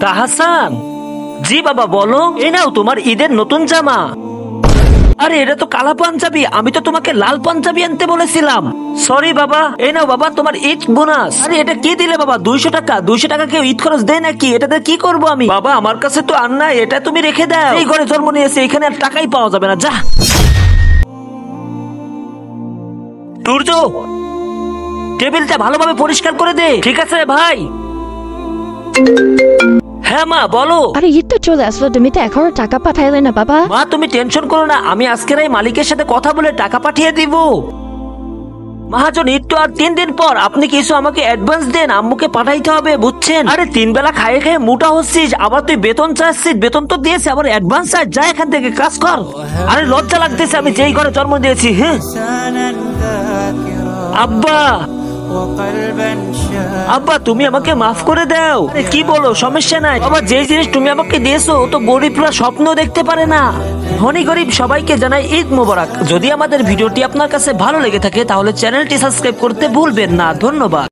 তাহসান, জি বাবা বলো। এই নাও তোমার ঈদের নতুন জামা। আরে এটা তো কালা পাঞ্জাবি, আমি তো তোমাকে লাল পাঞ্জাবি আনতে বলেছিলাম। সরি বাবা, এই নাও বাবা তোমার ঈদ বোনাস। আরে এটা কি দিলে বাবা? 200 টাকা। 200 টাকা কেউ ঈদ খরচ দেয় নাকি? এটাতে কি করবো আমি? বাবা আমার কাছে তো আর নাই, এটা তুমি রেখে দাও। এই ঘরে জন্ম নিয়েছে, এখানে আর টাকাই পাওয়া যাবে না, যা। সূর্য, টেবিলটা ভালোভাবে পরিষ্কার করে দে। ঠিক আছে ভাই। হ্যাঁ মা বলো। আরে ঈদ তো চলে আসলো, তুমি তো এখনো টাকা পাঠাইলে না বাবা। মা তুমি টেনশন করো না, আমি আজকের এই মালিকের সাথে কথা বলে টাকা পাঠিয়ে দিব। মহাজন ঈদ তো আর 3 দিন পর, আপনি কিছু আমাকে অ্যাডভান্স দেন, আম্মুকে পাঠাইতে হবে বুঝছেন। আরে 3 বেলা খাইয়ে খেয়ে মোটা হচ্ছিস, আবার তুই বেতন চাচ্ছিস। বেতন তো দিয়েছে, আবার অ্যাডভান্স চাই। যা এখান থেকে কাজ কর। আরে লজ্জা লাগতেছে, আমি যেই ঘরে জন্ম দিয়েছি। হ্যাঁ আব্বা, আব্বা তুমি আমাকে মাফ করে দাও। কি বলো? সমস্যা নাই বাবা, যে জিনিস তুমি আমাকে দিয়েছো ও তো গরিবরা স্বপ্ন দেখতে পারে না। ধনী গরিব সবাইকে জানাই ঈদ মোবারক। যদি আমাদের ভিডিওটি আপনার কাছে ভালো লেগে থাকে তাহলে চ্যানেলটি সাবস্ক্রাইব করতে ভুলবেন না। ধন্যবাদ।